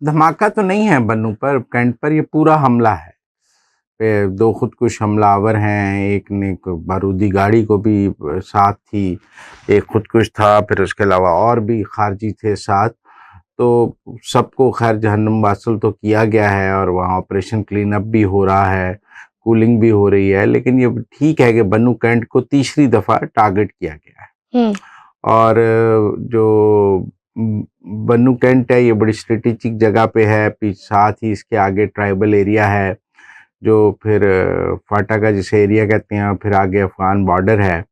धमाका तो नहीं है बन्नू पर, कैंट पर ये पूरा हमला है। दो खुदकुश हमलावर हैं, एक ने बारूदी गाड़ी को भी साथ थी, एक खुदकुश था, फिर उसके अलावा और भी खारजी थे साथ। तो सबको खैर जहन्नुम वासल तो किया गया है और वहाँ ऑपरेशन क्लीन अप भी हो रहा है, कूलिंग भी हो रही है। लेकिन ये ठीक है कि बन्नू कैंट को तीसरी दफ़ा टारगेट किया गया है। और जो बन्नू कैंट है ये बड़ी स्ट्रेटेजिक जगह पे है, साथ ही इसके आगे ट्राइबल एरिया है, जो फिर फाटा का जिसे एरिया कहते हैं, फिर आगे अफ़गान बॉर्डर है।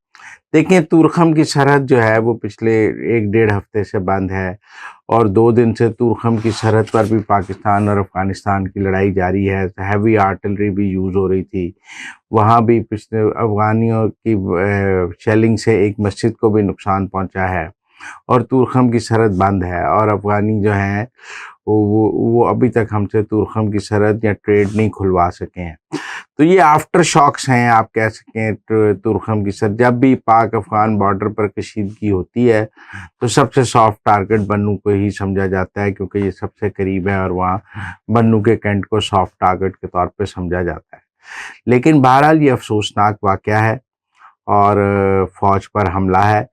देखिए तुरखम की सरहद जो है वो पिछले 1-1.5 हफ्ते से बंद है और 2 दिन से तुरखम की सरहद पर भी पाकिस्तान और अफ़गानिस्तान की लड़ाई जारी है। हैवी आर्टिलरी भी यूज़ हो रही थी। वहाँ भी पिछले अफ़गानियों की शेलिंग से एक मस्जिद को भी नुकसान पहुँचा है और तुरखम की सरहद बंद है और अफ़गानी जो हैं वो अभी तक हमसे तुरखम की सरहद या ट्रेड नहीं खुलवा सके हैं। तो ये आफ्टर शॉक्स हैं, आप कह सकें। तुरखम की सरहद, जब भी पाक अफ़गान बॉर्डर पर कशीदगी होती है तो सबसे सॉफ्ट टारगेट बन्नू को ही समझा जाता है, क्योंकि ये सबसे करीब है और वहाँ बन्नू के कैंट को सॉफ्ट टारगेट के तौर पे समझा जाता है। लेकिन बहरहाल ये अफसोसनाक वाक़या है और फ़ौज पर हमला है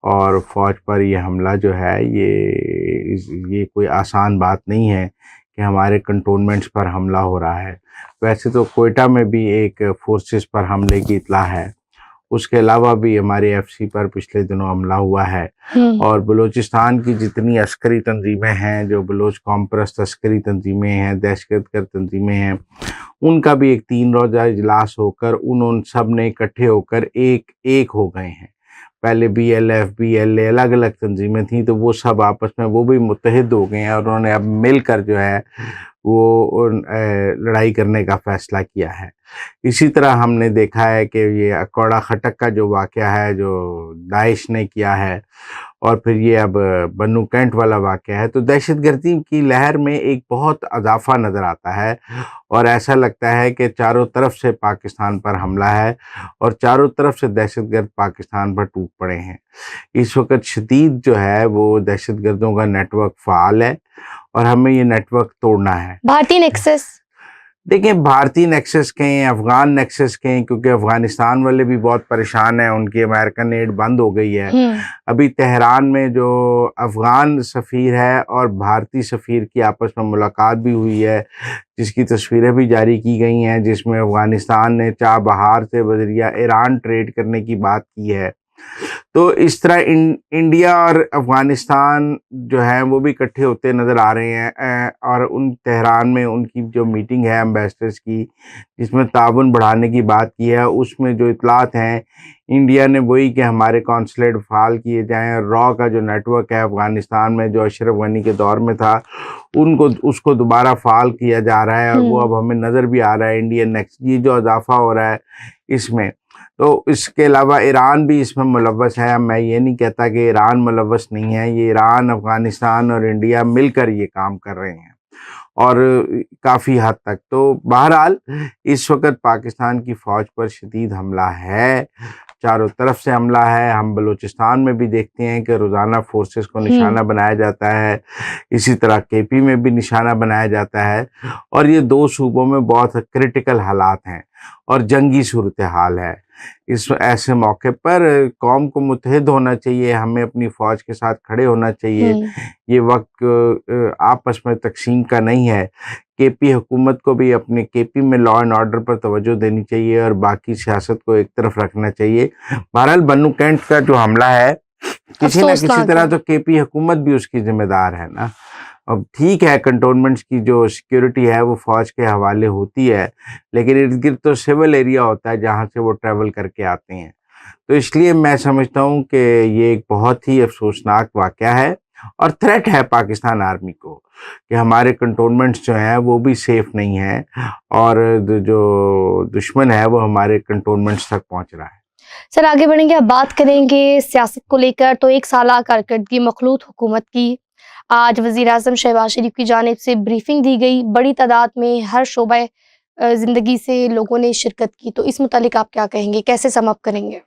और फ़ौज पर ये हमला जो है ये कोई आसान बात नहीं है कि हमारे कंटोनमेंट्स पर हमला हो रहा है। वैसे तो कोयटा में भी एक फ़ोर्सेस पर हमले की इत्तला है, उसके अलावा भी हमारे एफसी पर पिछले दिनों हमला हुआ है और बलूचिस्तान की जितनी अस्करी तंजीमें हैं, जो बलोच कौम परस्त अस्करी तंजीमें हैं, दहशतगर्द तंजीमें हैं, उनका भी एक 3 रोज़ा इजलास होकर उन सब ने इकट्ठे होकर एक हो गए हैं। पहले बीएलएफ, बीएलए अलग-अलग तंजीमें थीं, तो वो सब आपस में वो भी मुत्तहिद हो गए हैं और उन्होंने अब मिलकर जो है वो लड़ाई करने का फ़ैसला किया है। इसी तरह हमने देखा है कि ये अकौड़ा खटक का जो वाक़या है, जो दाइश ने किया है और फिर ये अब बन्नू कैंट वाला वाक़या है, तो दहशतगर्दी की लहर में एक बहुत इज़ाफ़ा नज़र आता है और ऐसा लगता है कि चारों तरफ से पाकिस्तान पर हमला है और चारों तरफ से दहशतगर्द पाकिस्तान पर टूट पड़े हैं। इस वक़्त शदीद जो है वो दहशतगर्दों का नेटवर्क फ़ाल है और हमें ये नेटवर्क तोड़ना है। भारतीय नेक्सस, देखिए भारतीय नेक्सस कहें, अफ़गान नेक्सस कहें, क्योंकि अफ़गानिस्तान वाले भी बहुत परेशान हैं, उनकी अमेरिकन एड बंद हो गई है। अभी तेहरान में जो अफ़गान सफ़ीर है और भारतीय सफ़ीर की आपस में मुलाकात भी हुई है, जिसकी तस्वीरें भी जारी की गई हैं, जिसमें अफ़गानिस्तान ने चाबहार से बज़रिया ईरान ट्रेड करने की बात की है। तो इस तरह इंडिया और अफ़गानिस्तान जो है वो भी इकट्ठे होते नज़र आ रहे हैं और उन तेहरान में उनकी जो मीटिंग है एम्बेसडर्स की, जिसमें ताउन बढ़ाने की बात की है, उसमें जो इतलात हैं इंडिया ने वही कि हमारे कौंसलेट फ़ाल किए जाएँ और रॉ का जो नेटवर्क है अफ़गानिस्तान में जो अशरफ गनी के दौर में था उसको दोबारा फ़ाल किया जा रहा है और वो अब हमें नज़र भी आ रहा है इंडियन नेक्स्ट ये जो इजाफ़ा हो रहा है इसमें। तो इसके अलावा ईरान भी इसमें मुलव्वस है। मैं ये नहीं कहता कि ईरान मुलव्वस नहीं है, ये ईरान, अफ़गानिस्तान और इंडिया मिलकर ये काम कर रहे हैं और काफ़ी हद तक। तो बहरहाल इस वक्त पाकिस्तान की फ़ौज पर शदीद हमला है, चारों तरफ से हमला है। हम बलूचिस्तान में भी देखते हैं कि रोज़ाना फोर्सेस को निशाना बनाया जाता है, इसी तरह केपी में भी निशाना बनाया जाता है और ये 2 सूबों में बहुत क्रिटिकल हालात हैं और जंगी सूरत हाल है। इस ऐसे मौके पर कौम को मुत्तहिद होना चाहिए, हमें अपनी फ़ौज के साथ खड़े होना चाहिए। ये वक्त आपस में तकसीम का नहीं है। केपी हुकूमत को भी अपने केपी में लॉ एंड ऑर्डर पर तवज्जो देनी चाहिए और बाकी सियासत को एक तरफ रखना चाहिए। बहरहाल बन्नू कैंट का जो हमला है किसी न किसी तरह तो केपी हुकूमत भी उसकी जिम्मेदार है ना। अब ठीक है कंटोनमेंट्स की जो सिक्योरिटी है वो फ़ौज के हवाले होती है, लेकिन इर्द-गिर्द तो सिविल एरिया होता है जहाँ से वो ट्रैवल करके आते हैं। तो इसलिए मैं समझता हूँ कि ये एक बहुत ही अफ़सोसनाक वाक़या है और थ्रेट है पाकिस्तान आर्मी को कि हमारे कंटोनमेंट्स जो हैं वो भी सेफ़ नहीं हैं और जो दुश्मन है वो हमारे कंटोनमेंट्स तक पहुँच रहा है। सर आगे बढ़ेंगे, अब बात करेंगे सियासत को लेकर। तो 1 साला कारकर्दगी मखलूत हुकूमत की आज वज़ीर-ए-आज़म शहबाज शरीफ की जानिब से ब्रीफिंग दी गई। बड़ी तादाद में हर शोबे ज़िंदगी से लोगों ने शिरकत की। तो इस मुतालिक आप क्या कहेंगे, कैसे सम अप करेंगे?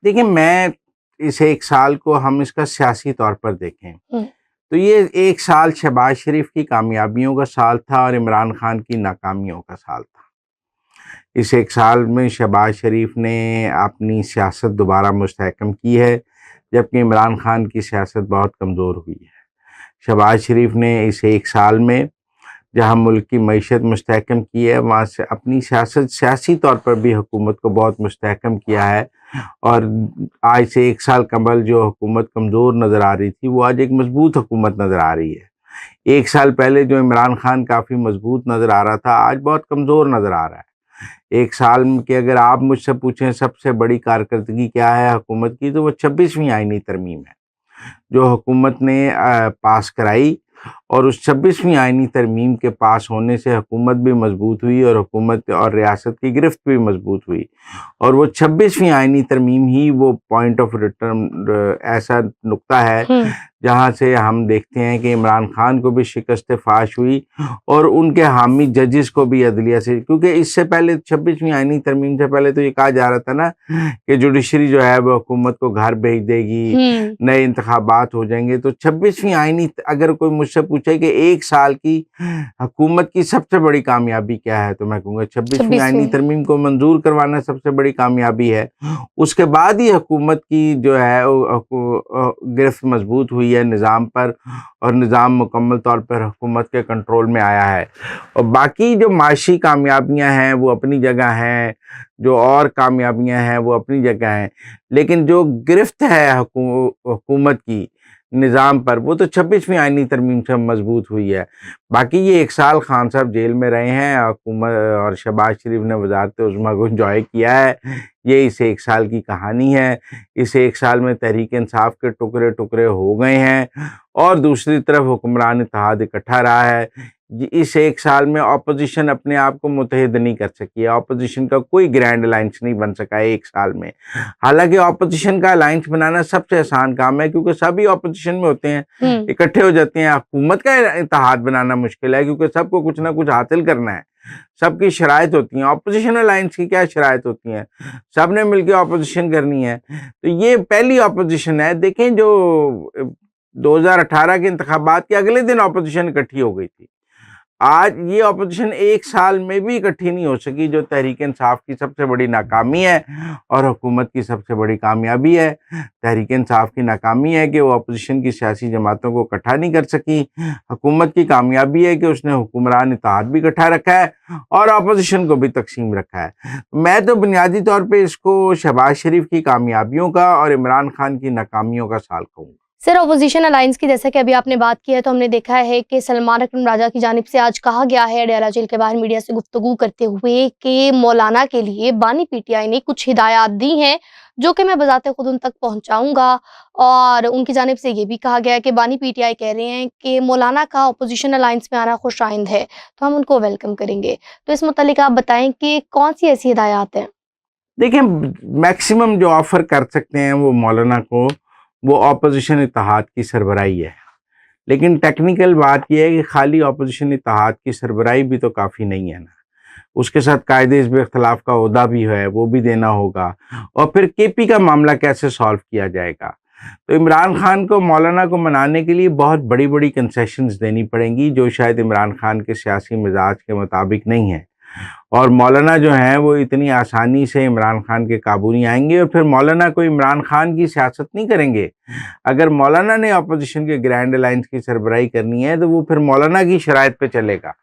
देखिए मैं इस 1 साल को हम इसका सियासी तौर पर देखें तो ये एक साल शहबाज शरीफ की कामयाबियों का साल था और इमरान खान की नाकामियों का साल था। इस एक साल में शहबाज शरीफ ने अपनी सियासत दोबारा मुस्तहकम की है, जबकि इमरान खान की सियासत बहुत कमज़ोर हुई है। शहबाज शरीफ ने इस एक साल में जहाँ मुल्क की मईशत मुस्तहकम की है, वहाँ से अपनी सियासी तौर पर भी हुकूमत को बहुत मुस्तहकम किया है। और आज से एक साल कबल जो हुकूमत कमज़ोर नज़र आ रही थी, वो आज एक मजबूत हुकूमत नज़र आ रही है। एक साल पहले जो इमरान खान काफ़ी मजबूत नज़र आ रहा था, आज बहुत कमज़ोर नज़र आ रहा है। एक साल की अगर आप मुझसे पूछें सबसे बड़ी कारकर्दगी क्या है हुकूमत की, तो वो 26वीं आईनी तरमीम है जो हुकूमत ने पास कराई। और उस 26वीं आईनी तरमीम के पास होने से हुकूमत भी मजबूत हुई और हुकूमत और रियासत की गिरफ्त भी मजबूत हुई। और वो 26वीं आईनी तरमीम ही वो पॉइंट ऑफ रिटर्न ऐसा नुक्ता है जहाँ से हम देखते हैं कि इमरान खान को भी शिकस्त फाश हुई और उनके हामी जजेस को भी अदलिया से, क्योंकि इससे पहले 26वीं आईनी तरमीम से पहले तो ये कहा जा रहा था ना कि जुडिशरी जो है वो हुकूमत को घर भेज देगी, नए इंतखाबात हो जाएंगे। तो 26वीं आईनी, अगर कोई मुझसे पूछे कि एक साल की हुकूमत की सबसे बड़ी कामयाबी क्या है, तो मैं कहूँगा 26वीं आईनी तरमीम को मंजूर करवाना सबसे बड़ी कामयाबी है। उसके बाद ही हुकूमत की जो है गिरफ्त मजबूत हुई है निज़ाम पर और निज़ाम मुकम्मल तौर पर हुकूमत के कंट्रोल में आया है। और बाकी जो माशी कामयाबियां हैं वो अपनी जगह हैं, जो और कामयाबियां हैं वो अपनी जगह हैं, लेकिन जो गिरफ्त है हुकूमत की निज़ाम पर, वो तो 26वीं आईनी तरमीम से मजबूत हुई है। बाकी ये एक साल खान साहब जेल में रहे हैं, हुकूमत और शहबाज शरीफ ने वज़ारत उज़्मा को इंजॉय किया है। ये इस एक साल की कहानी है। इस एक साल में तहरीक इंसाफ के टुकड़े टुकड़े हो गए हैं और दूसरी तरफ हुक्मरान इत्तेहाद इकट्ठा रहा है। इस एक साल में अपोजिशन अपने आप को मुत्तहिद नहीं कर सकी है। अपोजिशन का कोई ग्रैंड अलायंस नहीं बन सका है एक साल में। हालांकि अपोजिशन का अलायंस बनाना सबसे आसान काम है, क्योंकि सभी अपोजिशन में होते हैं, इकट्ठे हो जाते हैं। हुकूमत का इत्तेहाद बनाना मुश्किल है, क्योंकि सबको कुछ ना कुछ हासिल करना है, सबकी शराइत होती हैं। अपोजिशन अलायंस की क्या शराइत होती हैं, सब ने मिलकर अपोजिशन करनी है। तो ये पहली अपोजिशन है। देखें, जो 2018 के इंतखाबात के अगले दिन अपोजिशन इकट्ठी हो गई थी, आज ये अपोजिशन एक साल में भी इकट्ठी नहीं हो सकी, जो तहरीक इंसाफ की सबसे बड़ी नाकामी है और हुकूमत की सबसे बड़ी कामयाबी है। तहरीक इंसाफ की नाकामी है कि वो अपोजिशन की सियासी जमातों को इकट्ठा नहीं कर सकी। हुकूमत की कामयाबी है कि उसने हुक्मरान इत्तेहाद भी इकट्ठा रखा है और अपोजिशन को भी तकसीम रखा है। मैं तो बुनियादी तौर पर इसको शहबाज शरीफ की कामयाबियों का और इमरान खान की नाकामियों का साल कहूँगा। सर, अपोजिशन अलायंस की जैसा कि अभी आपने बात की है, तो हमने देखा है कि सलमान अकरम राजा की जानिब से आज कहा गया है अडयाला जेल के बाहर मीडिया से गुफ्तगू करते हुए कि मौलाना के लिए बानी पीटीआई ने कुछ हिदायत दी हैं, जो कि मैं बजाते खुद उन तक पहुंचाऊंगा। और उनकी जानिब से ये भी कहा गया है कि बानी पीटीआई कह रहे हैं कि मौलाना का अपोजिशन अलायंस में आना खुशाइंद है, तो हम उनको वेलकम करेंगे। तो इस मुतालिक आप बताएं कि कौन सी ऐसी हिदायत हैं? देखिए, मैक्सिमम जो ऑफर कर सकते हैं वो मौलाना को, वो अपोजिशन इत्तेहाद की सरबराही है। लेकिन टेक्निकल बात यह है कि खाली अपोजिशन इत्तेहाद की सरबराही भी तो काफ़ी नहीं है ना, उसके साथ कायदे हिज़्ब इख्तिलाफ का ओहदा भी है, वो भी देना होगा। और फिर केपी का मामला कैसे सॉल्व किया जाएगा। तो इमरान खान को, मौलाना को मनाने के लिए बहुत बड़ी बड़ी कंसेशंस देनी पड़ेंगी, जो शायद इमरान खान के सियासी मिजाज के मुताबिक नहीं है। और मौलाना जो हैं वो इतनी आसानी से इमरान खान के काबू नहीं आएंगे। और फिर मौलाना को इमरान खान की सियासत नहीं करेंगे। अगर मौलाना ने अपोजिशन के ग्रैंड अलायंस की सरबराही करनी है, तो वो फिर मौलाना की शराइत पे चलेगा।